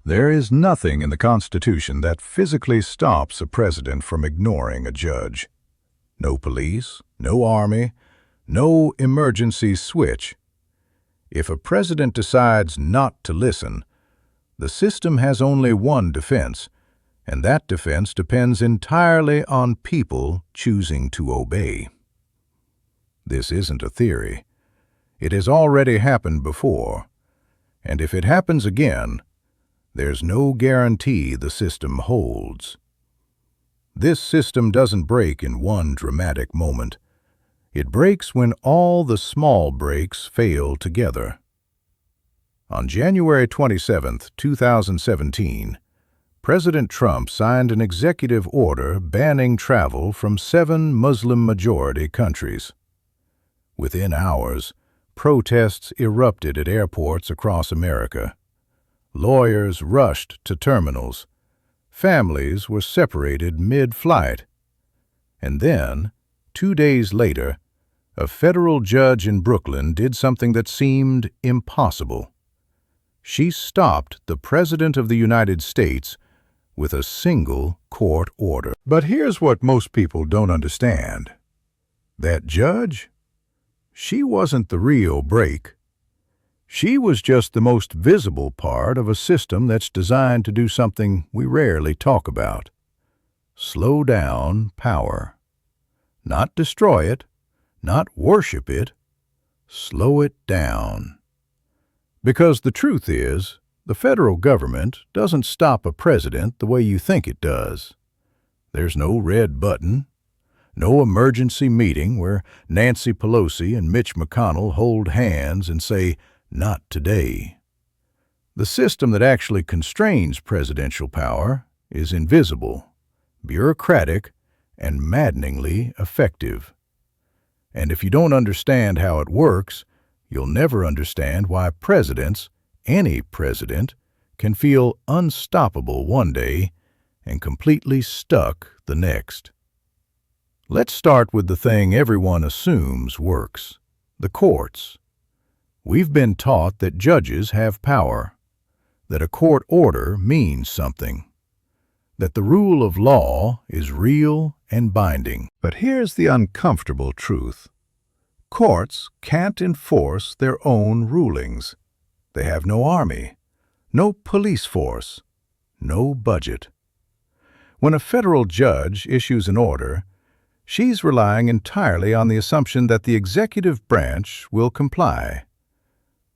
There is nothing in the Constitution that physically stops a president from ignoring a judge. No police, no army, no emergency switch. If a president decides not to listen, the system has only one defense, and that defense depends entirely on people choosing to obey. This isn't a theory. It has already happened before, and if it happens again, there's no guarantee the system holds. This system doesn't break in one dramatic moment. It breaks when all the small breaks fail together. On January 27, 2017, President Trump signed an executive order banning travel from 7 Muslim-majority countries. Within hours, protests erupted at airports across America. Lawyers rushed to terminals. Families were separated mid-flight. And then, 2 days later, a federal judge in Brooklyn did something that seemed impossible. She stopped the President of the United States with a single court order. But here's what most people don't understand. That judge? She wasn't the real break. She was just the most visible part of a system that's designed to do something we rarely talk about. Slow down power. Not destroy it, not worship it, slow it down. Because the truth is, the federal government doesn't stop a president the way you think it does. There's no red button, no emergency meeting where Nancy Pelosi and Mitch McConnell hold hands and say, "Not today." The system that actually constrains presidential power is invisible, bureaucratic, and maddeningly effective. And if you don't understand how it works, you'll never understand why presidents, any president, can feel unstoppable one day and completely stuck the next. Let's start with the thing everyone assumes works, the courts. We've been taught that judges have power, that a court order means something, that the rule of law is real and binding. But here's the uncomfortable truth. Courts can't enforce their own rulings. They have no army, no police force, no budget. When a federal judge issues an order, she's relying entirely on the assumption that the executive branch will comply.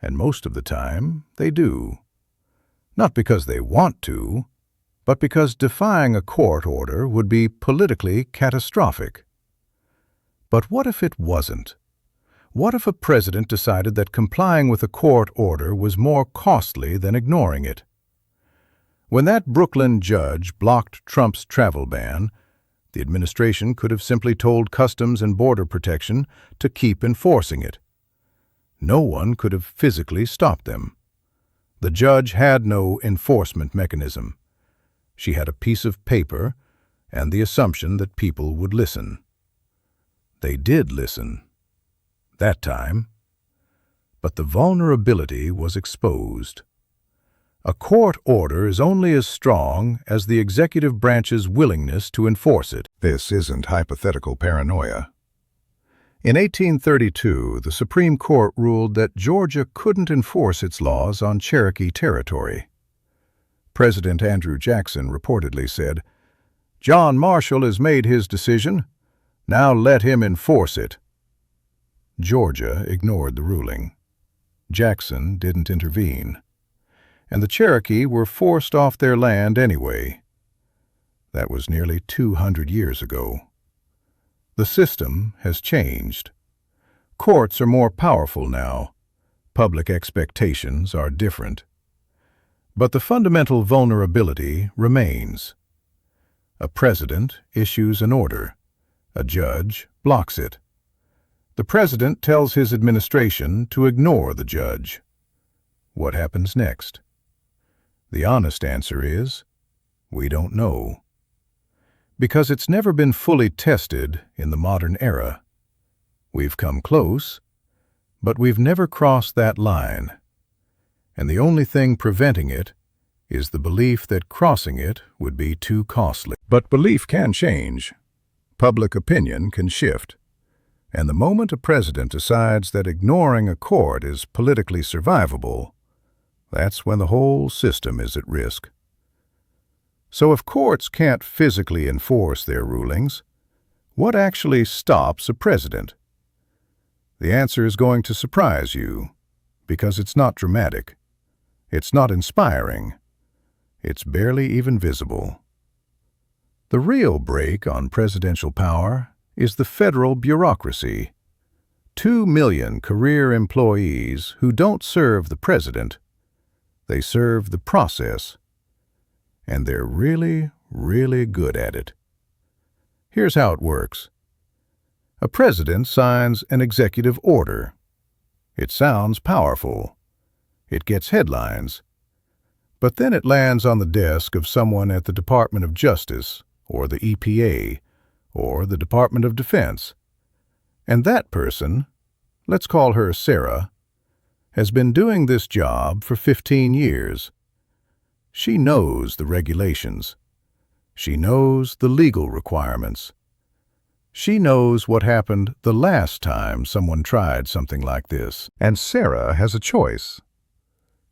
And most of the time, they do. Not because they want to, but because defying a court order would be politically catastrophic. But what if it wasn't? What if a president decided that complying with a court order was more costly than ignoring it? When that Brooklyn judge blocked Trump's travel ban, the administration could have simply told Customs and Border Protection to keep enforcing it. No one could have physically stopped them. The judge had no enforcement mechanism. She had a piece of paper and the assumption that people would listen. They did listen. That time. But the vulnerability was exposed. A court order is only as strong as the executive branch's willingness to enforce it. This isn't hypothetical paranoia. In 1832, the Supreme Court ruled that Georgia couldn't enforce its laws on Cherokee territory. President Andrew Jackson reportedly said, "John Marshall has made his decision. Now let him enforce it." Georgia ignored the ruling. Jackson didn't intervene. And the Cherokee were forced off their land anyway. That was nearly 200 years ago. The system has changed. Courts are more powerful now. Public expectations are different. But the fundamental vulnerability remains. A president issues an order. A judge blocks it. The president tells his administration to ignore the judge. What happens next? The honest answer is, we don't know. Because it's never been fully tested in the modern era. We've come close, but we've never crossed that line. And the only thing preventing it is the belief that crossing it would be too costly. But belief can change. Public opinion can shift. And the moment a president decides that ignoring a court is politically survivable, that's when the whole system is at risk. So if courts can't physically enforce their rulings, what actually stops a president? The answer is going to surprise you, because it's not dramatic. It's not inspiring. It's barely even visible. The real brake on presidential power is the federal bureaucracy. 2 million career employees who don't serve the president. They serve the process. And they're really, really good at it. Here's how it works. A president signs an executive order. It sounds powerful. It gets headlines. But then it lands on the desk of someone at the Department of Justice, or the EPA, or the Department of Defense. And that person, let's call her Sarah, has been doing this job for 15 years. She knows the regulations. She knows the legal requirements. She knows what happened the last time someone tried something like this. And Sarah has a choice.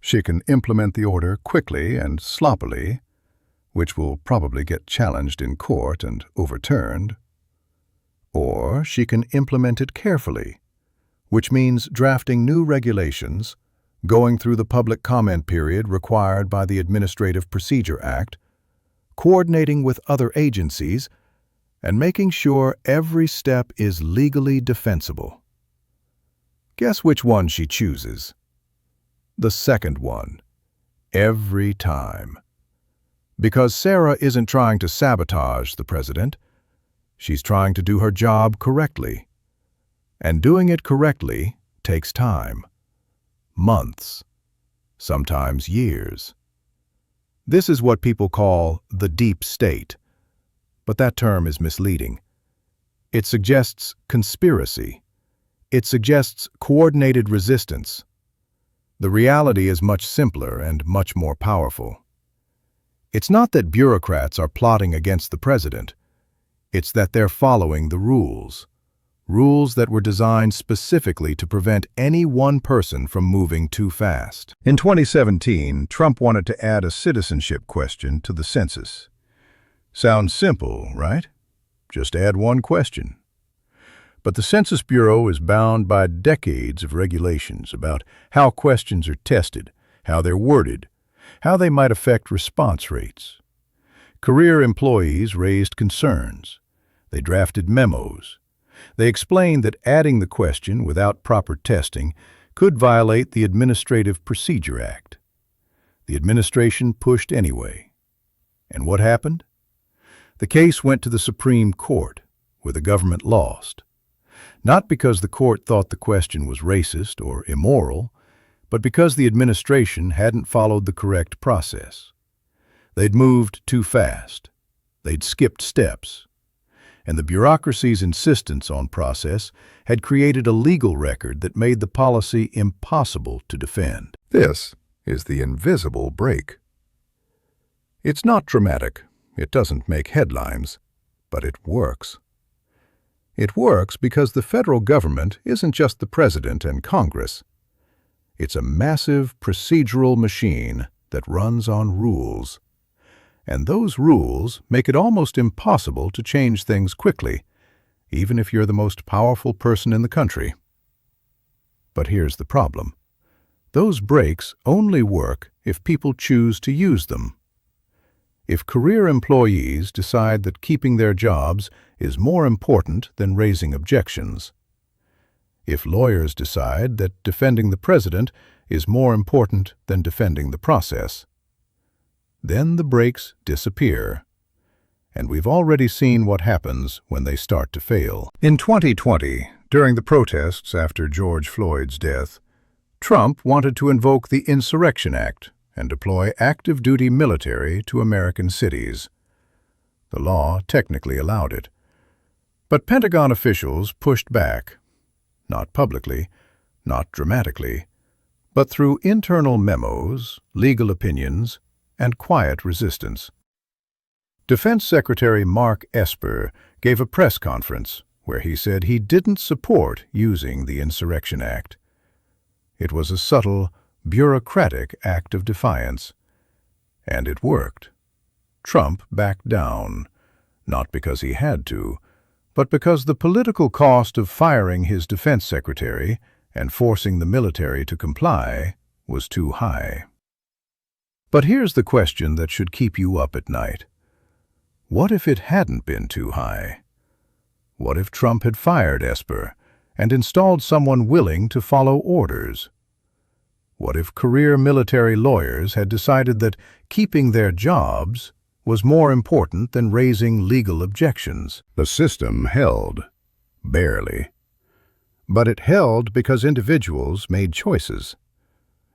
She can implement the order quickly and sloppily, which will probably get challenged in court and overturned. Or she can implement it carefully, which means drafting new regulations, going through the public comment period required by the Administrative Procedure Act, coordinating with other agencies, and making sure every step is legally defensible. Guess which one she chooses? The second one. Every time. Because Sarah isn't trying to sabotage the president. She's trying to do her job correctly. And doing it correctly takes time. Months. Sometimes years. This is what people call the deep state. But that term is misleading. It suggests conspiracy. It suggests coordinated resistance. The reality is much simpler and much more powerful. It's not that bureaucrats are plotting against the president. It's that they're following the rules. Rules that were designed specifically to prevent any one person from moving too fast. In 2017, Trump wanted to add a citizenship question to the census. Sounds simple, right? Just add one question. But the Census Bureau is bound by decades of regulations about how questions are tested, how they're worded, how they might affect response rates. Career employees raised concerns. They drafted memos. They explained that adding the question without proper testing could violate the Administrative Procedure Act. The administration pushed anyway. And what happened? The case went to the Supreme Court, where the government lost. Not because the court thought the question was racist or immoral, but because the administration hadn't followed the correct process. They'd moved too fast. They'd skipped steps. And the bureaucracy's insistence on process had created a legal record that made the policy impossible to defend. This is the invisible brake. It's not dramatic. It doesn't make headlines, but it works. It works because the federal government isn't just the president and Congress. It's a massive procedural machine that runs on rules. And those rules make it almost impossible to change things quickly, even if you're the most powerful person in the country. But here's the problem. Those brakes only work if people choose to use them. If career employees decide that keeping their jobs is more important than raising objections, if lawyers decide that defending the president is more important than defending the process, then the brakes disappear. And we've already seen what happens when they start to fail. In 2020, during the protests after George Floyd's death, Trump wanted to invoke the Insurrection Act and deploy active-duty military to American cities. The law technically allowed it. But Pentagon officials pushed back. Not publicly, not dramatically, but through internal memos, legal opinions, and quiet resistance. Defense Secretary Mark Esper gave a press conference where he said he didn't support using the Insurrection Act. It was a subtle, bureaucratic act of defiance. And it worked. Trump backed down, not because he had to, but because the political cost of firing his defense secretary and forcing the military to comply was too high. But here's the question that should keep you up at night. What if it hadn't been too high? What if Trump had fired Esper and installed someone willing to follow orders? What if career military lawyers had decided that keeping their jobs was more important than raising legal objections? The system held, barely. But it held because individuals made choices.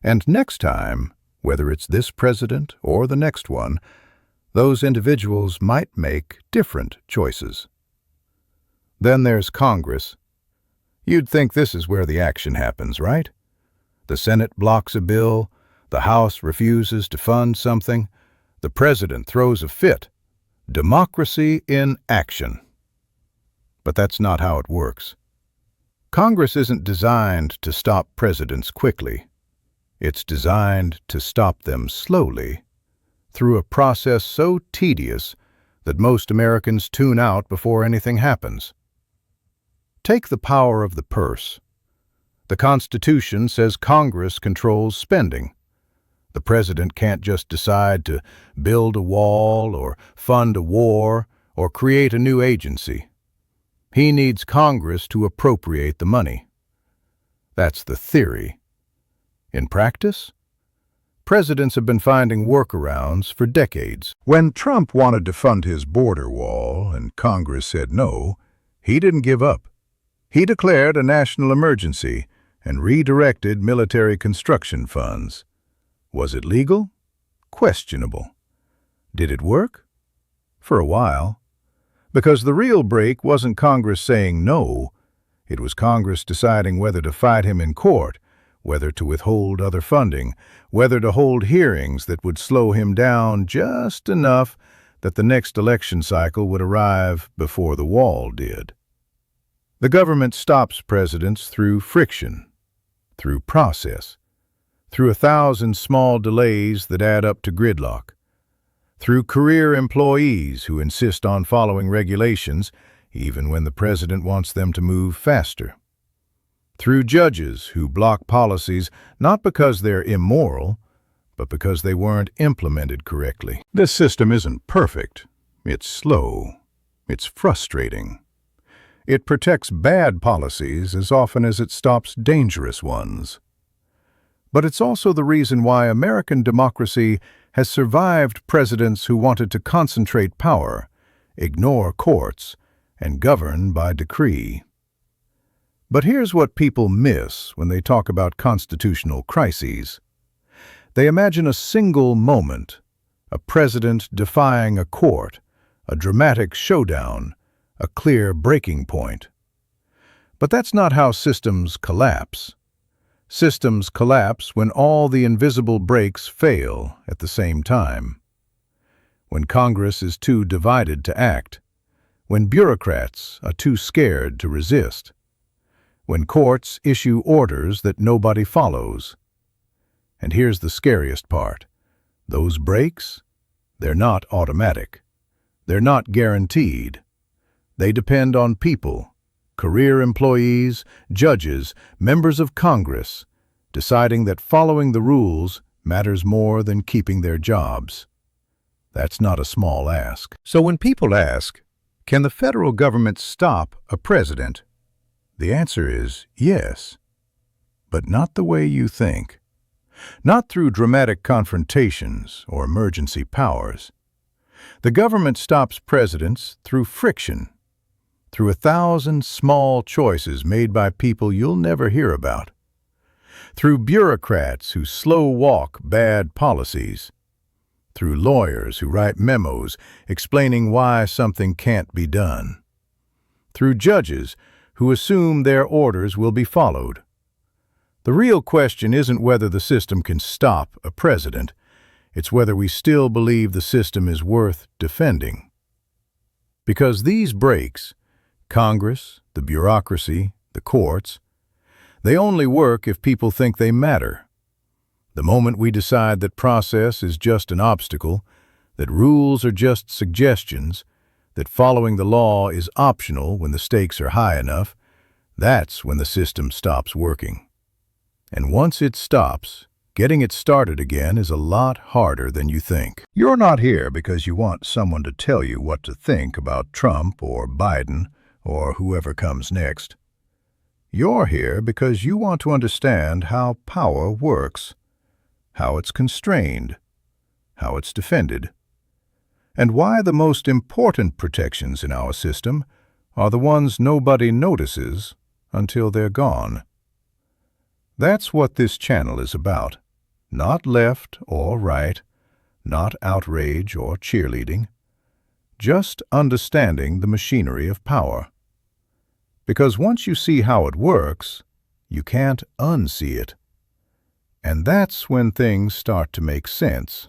And next time, whether it's this president or the next one, those individuals might make different choices. Then there's Congress. You'd think this is where the action happens, right? The Senate blocks a bill, the House refuses to fund something, the president throws a fit. Democracy in action. But that's not how it works. Congress isn't designed to stop presidents quickly. It's designed to stop them slowly, through a process so tedious that most Americans tune out before anything happens. Take the power of the purse. The Constitution says Congress controls spending. The president can't just decide to build a wall or fund a war or create a new agency. He needs Congress to appropriate the money. That's the theory. In practice, presidents have been finding workarounds for decades. When Trump wanted to fund his border wall and Congress said no, he didn't give up. He declared a national emergency and redirected military construction funds. Was it legal? Questionable. Did it work? For a while. Because the real break wasn't Congress saying no, it was Congress deciding whether to fight him in court, whether to withhold other funding, whether to hold hearings that would slow him down just enough that the next election cycle would arrive before the wall did. The government stops presidents through friction, through process, through 1,000 small delays that add up to gridlock, through career employees who insist on following regulations even when the president wants them to move faster, through judges who block policies not because they're immoral, but because they weren't implemented correctly. This system isn't perfect. It's slow. It's frustrating. It protects bad policies as often as it stops dangerous ones. But it's also the reason why American democracy has survived presidents who wanted to concentrate power, ignore courts, and govern by decree. But here's what people miss when they talk about constitutional crises. They imagine a single moment, a president defying a court, a dramatic showdown, a clear breaking point. But that's not how systems collapse. Systems collapse when all the invisible breaks fail at the same time. When Congress is too divided to act. When bureaucrats are too scared to resist. When courts issue orders that nobody follows. And here's the scariest part. Those breaks, they're not automatic. They're not guaranteed. They depend on people, career employees, judges, members of Congress, deciding that following the rules matters more than keeping their jobs. That's not a small ask. So when people ask, can the federal government stop a president? The answer is yes, but not the way you think. Not through dramatic confrontations or emergency powers. The government stops presidents through friction, through 1,000 small choices made by people you'll never hear about, through bureaucrats who slow-walk bad policies, through lawyers who write memos explaining why something can't be done, through judges who assume their orders will be followed. The real question isn't whether the system can stop a president. It's whether we still believe the system is worth defending. Because these breaks, Congress, the bureaucracy, the courts, they only work if people think they matter. The moment we decide that process is just an obstacle, that rules are just suggestions, that following the law is optional when the stakes are high enough, that's when the system stops working. And once it stops, getting it started again is a lot harder than you think. You're not here because you want someone to tell you what to think about Trump or Biden or whoever comes next. You're here because you want to understand how power works, how it's constrained, how it's defended, and why the most important protections in our system are the ones nobody notices until they're gone. That's what this channel is about. Not left or right, not outrage or cheerleading, just understanding the machinery of power. Because once you see how it works, you can't unsee it. And that's when things start to make sense.